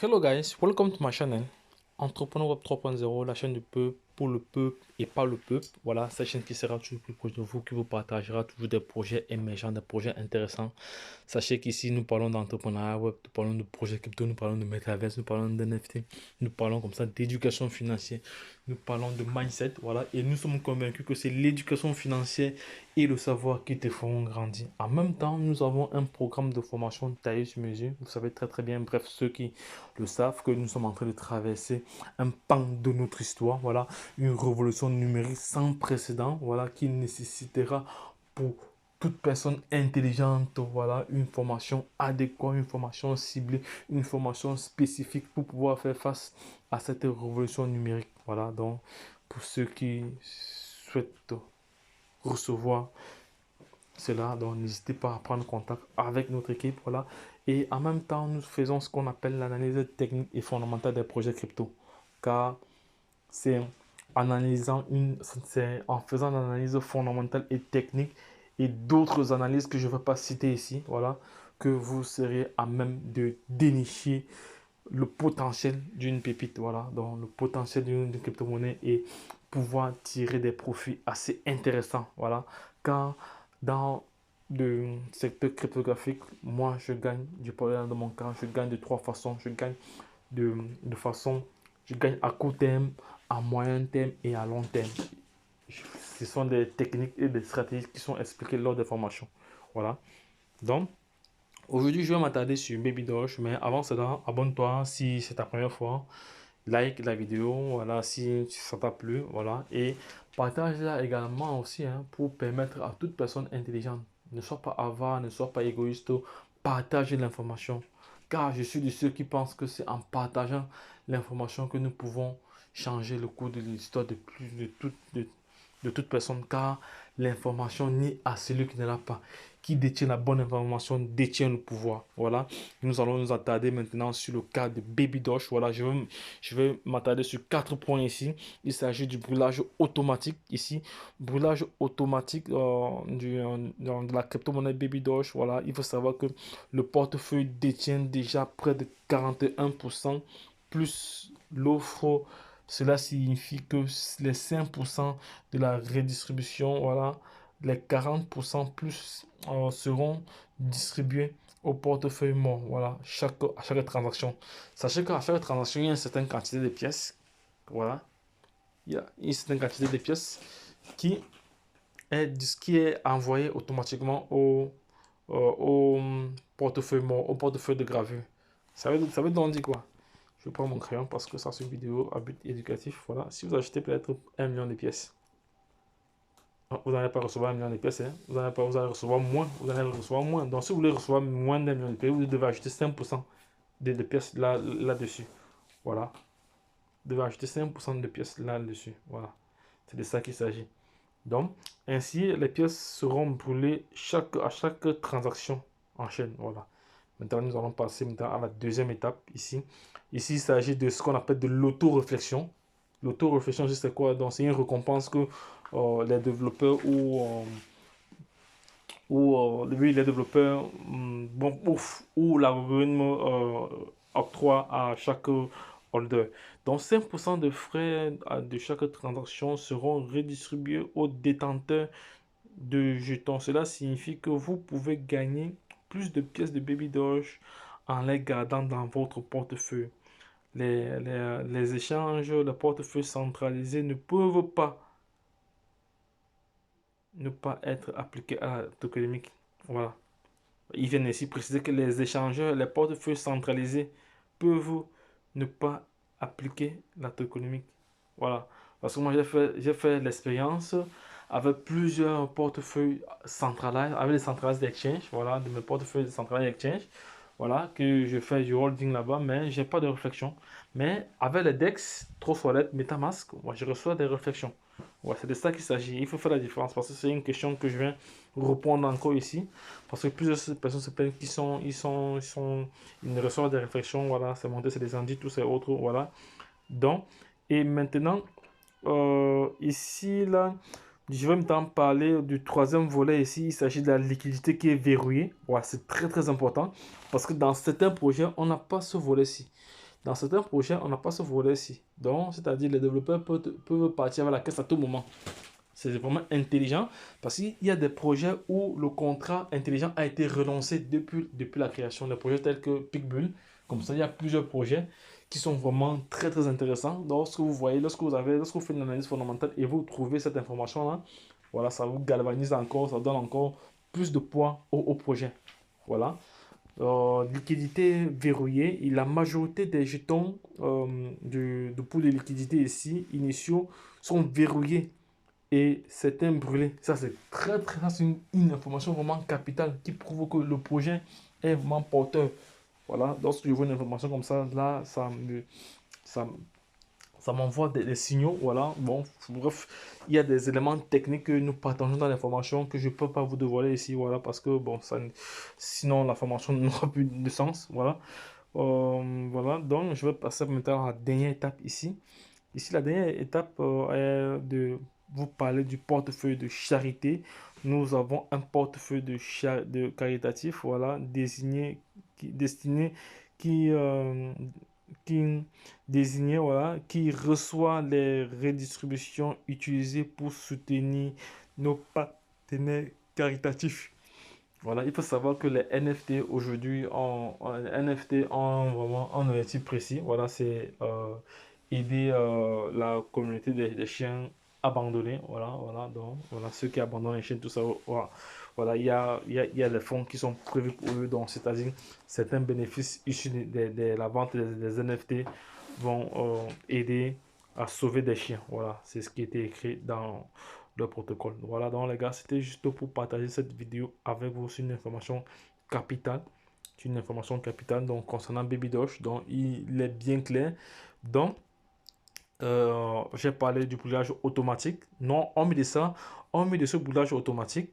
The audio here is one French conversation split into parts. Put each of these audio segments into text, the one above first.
Hello guys, welcome to my channel. Entrepreneur Web 3.0, la chaîne du peuple, pour le peuple et pas le peuple. Voilà, cette chaîne qui sera toujours plus proche de vous, qui vous partagera toujours des projets émergents, des projets intéressants. Sachez qu'ici, nous parlons d'entrepreneuriat web, nous parlons de projets crypto, nous parlons de metaverse, nous parlons d'NFT, nous parlons comme ça d'éducation financière, nous parlons de mindset, voilà. Et nous sommes convaincus que c'est l'éducation financière et le savoir qui te feront grandir. En même temps, nous avons un programme de formation taillé sur mesure. Vous savez très bien, bref, ceux qui le savent, que nous sommes en train de traverser un pan de notre histoire, voilà, une révolution numérique sans précédent, voilà, qui nécessitera pour toute personne intelligente, voilà, une formation adéquate, une formation ciblée, une formation spécifique pour pouvoir faire face à cette révolution numérique. Voilà, donc pour ceux qui souhaitent recevoir cela, donc n'hésitez pas à prendre contact avec notre équipe, voilà. Et en même temps, nous faisons ce qu'on appelle l'analyse technique et fondamentale des projets crypto, car c'est c'est en faisant l'analyse fondamentale et technique et d'autres analyses que je ne vais pas citer ici, voilà, que vous serez à même de dénicher le potentiel d'une pépite, voilà, donc le potentiel d'une crypto-monnaie et pouvoir tirer des profits assez intéressants, voilà, car dans le secteur cryptographique, moi je gagne, du problème de mon cas, je gagne de trois façons, je gagne de façon, je gagne à court terme, à moyen terme et à long terme. Ce sont des techniques et des stratégies qui sont expliquées lors des formations, voilà, donc aujourd'hui, je vais m'attarder sur Baby Doge, mais avant cela, abonne-toi si c'est ta première fois, like la vidéo, voilà, si ça t'a plu, voilà, et partage-la également aussi hein, pour permettre à toute personne intelligente, ne sois pas avare, ne sois pas égoïste, partage l'information, car je suis de ceux qui pensent que c'est en partageant l'information que nous pouvons changer le cours de l'histoire de toute personne, car l'information nie à celui qui ne l'a pas. Qui détient la bonne information détient le pouvoir. Voilà. Nous allons nous attarder maintenant sur le cas de Baby Doge. Voilà, je vais m'attarder sur 4 points ici. Il s'agit du brûlage automatique ici. Brûlage automatique de la crypto-monnaie Baby Doge. Voilà, il faut savoir que le portefeuille détient déjà près de 41% plus l'offre. Cela signifie que les 5% de la redistribution, voilà, les 40% plus seront distribués au portefeuille mort, voilà, à chaque transaction. Sachez qu'à chaque transaction, il y a une certaine quantité de pièces, voilà, il y a une certaine quantité de pièces qui qui est envoyée automatiquement au portefeuille mort, au portefeuille de gravure. Ça veut donc dire quoi? Je prends mon crayon parce que ça c'est une vidéo à but éducatif. Voilà. Si vous achetez peut-être 1 million de pièces, vous n'allez pas recevoir 1 million de pièces. Hein. Vous allez recevoir moins. Vous allez recevoir moins. Donc si vous voulez recevoir moins d'1 million de pièces, vous devez acheter 5% de pièces là-dessus. Voilà. Vous devez acheter 5% de pièces là-dessus. Voilà. C'est de ça qu'il s'agit. Donc, ainsi, les pièces seront brûlées à chaque transaction en chaîne. Voilà. Maintenant, nous allons passer maintenant à la deuxième étape ici. Ici, il s'agit de ce qu'on appelle de l'auto-réflexion. L'auto-réflexion, c'est quoi? Donc, c'est une récompense que les développeurs oui, les développeurs bon, ou l'algorithme octroie à chaque holder. Donc, 5% de frais de chaque transaction seront redistribués aux détenteurs de jetons. Cela signifie que vous pouvez gagner plus de pièces de Baby Doge en les gardant dans votre portefeuille. Les échanges, le portefeuille centralisé ne pas être appliqués à la tokenomique. Voilà. Ils viennent ici préciser que les échangeurs, les portefeuilles centralisés peuvent ne pas appliquer la tokenomique. Voilà. Parce que moi, j'ai fait l'expérience avec plusieurs portefeuilles centralisés, avec les centralisés d'exchange, voilà, de mes portefeuilles centralisés d'exchange, voilà, que je fais du holding là-bas, mais j'ai pas de réflexion. Mais avec les DEX, Trustwallet, MetaMask, moi, je reçois des réflexions. Ouais, c'est de ça qu'il s'agit. Il faut faire la différence parce que c'est une question que je viens répondre encore ici. Parce que plusieurs personnes se plaignent ils ne reçoivent des réflexions, voilà, c'est monté, c'est des indices, tous ces autres, voilà. Donc, et maintenant, ici, là, je vais maintenant parler du troisième volet ici. Il s'agit de la liquidité qui est verrouillée. Voilà, c'est très important parce que dans certains projets, on n'a pas ce volet-ci. Dans certains projets, on n'a pas ce volet-ci. Donc, c'est-à-dire les développeurs peuvent partir avec la caisse à tout moment. C'est vraiment intelligent parce qu'il y a des projets où le contrat intelligent a été relancé depuis la création. Des projets tels que Picbull. Comme ça, il y a plusieurs projets qui sont vraiment très très intéressants. Lorsque vous voyez, lorsque vous faites une analyse fondamentale et vous trouvez cette information-là, voilà, ça vous galvanise encore, ça donne encore plus de poids au projet. Voilà. Liquidité verrouillée. Et la majorité des jetons de pool de liquidité ici, initiaux, sont verrouillés et certains brûlés. Ça, c'est ça, c'est une information vraiment capitale qui prouve que le projet est vraiment porteur. Voilà, lorsque je vois une information comme ça, là, ça, ça m'envoie des signaux. Voilà, bon, bref, il y a des éléments techniques que nous partageons dans l'information que je ne peux pas vous dévoiler ici. Voilà, parce que, bon, sinon, la formation n'aura plus de sens. Voilà. Voilà, donc je vais passer maintenant à la dernière étape ici. Ici, la dernière étape est de vous parler du portefeuille de charité. Nous avons un portefeuille de caritatif, voilà, destiné, qui, euh, qui, désigné, voilà, qui reçoit les redistributions utilisées pour soutenir nos partenaires caritatifs. Voilà, il faut savoir que les NFT aujourd'hui, NFT ont vraiment un objectif précis. Voilà, c'est aider la communauté des chiens abandonnés. Voilà, voilà, donc voilà, ceux qui abandonnent les chiens, tout ça. Voilà, voilà il y a les fonds qui sont prévus pour eux. Donc, c'est-à-dire certains bénéfices issus de la vente des NFT vont aider à sauver des chiens. Voilà, c'est ce qui était écrit dans le protocole. Voilà, donc les gars, c'était juste pour partager cette vidéo avec vous sur une information capitale. Une information capitale donc concernant Baby Doge. Donc, il est bien clair. Donc, j'ai parlé du boulage automatique. Non, on met de ça, on met de ce boulage automatique.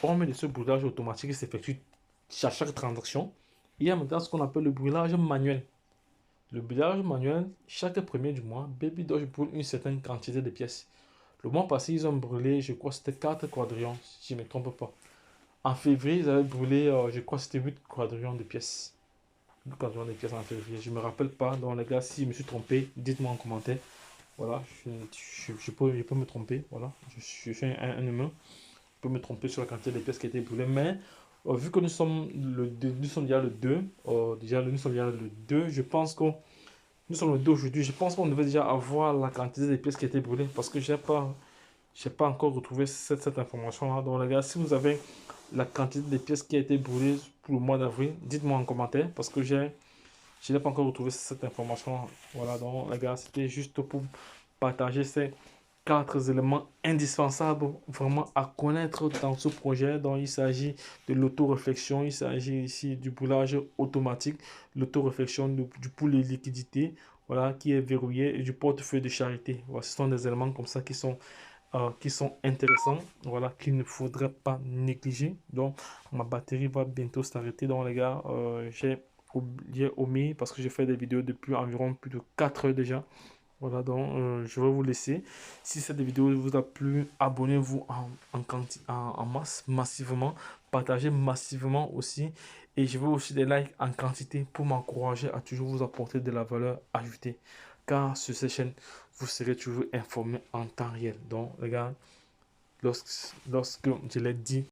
On met de ce boulage automatique qui s'effectue à chaque transaction. Il y a maintenant ce qu'on appelle le brûlage manuel. Le brûlage manuel, chaque premier du mois, Baby Doge brûle une certaine quantité de pièces. Le mois passé, ils ont brûlé, je crois, c'était 4 quadrillions, si je ne me trompe pas. En février, ils avaient brûlé, je crois, c'était 8 quadrillions de pièces. 8 quadrillions de pièces en février. Je ne me rappelle pas. Donc, les gars, si je me suis trompé, dites-moi en commentaire. Voilà, je peux me tromper. Voilà, je suis un humain. Je peux me tromper sur la quantité de pièces qui a été brûlées. Mais vu que nous sommes, nous sommes déjà le 2, nous sommes déjà le 2, je pense que nous sommes le 2 aujourd'hui. Je pense qu'on devait déjà avoir la quantité de pièces qui a été brûlées parce que j'ai pas encore retrouvé cette information-là. Donc, les gars, si vous avez la quantité de pièces qui a été brûlée pour le mois d'avril, dites-moi en commentaire parce que je n'ai pas encore retrouvé cette information. Voilà, donc, les gars, c'était juste pour partager ces 4 éléments indispensables vraiment à connaître dans ce projet. Donc, il s'agit de l'auto-réflexion, il s'agit ici du boulage automatique, l'auto-réflexion du pool de liquidité, voilà, qui est verrouillé et du portefeuille de charité. Voilà, ce sont des éléments comme ça qui sont intéressants, voilà, qu'il ne faudrait pas négliger. Donc, ma batterie va bientôt s'arrêter. Donc, les gars, j'ai omis parce que j'ai fait des vidéos depuis environ plus de 4 heures déjà. Voilà, donc je vais vous laisser. Si cette vidéo vous a plu, abonnez-vous en masse, massivement. Partagez massivement aussi. Et je veux aussi des likes en quantité pour m'encourager à toujours vous apporter de la valeur ajoutée. Car sur cette chaîne, vous serez toujours informé en temps réel. Donc, les gars, lorsque je l'ai dit,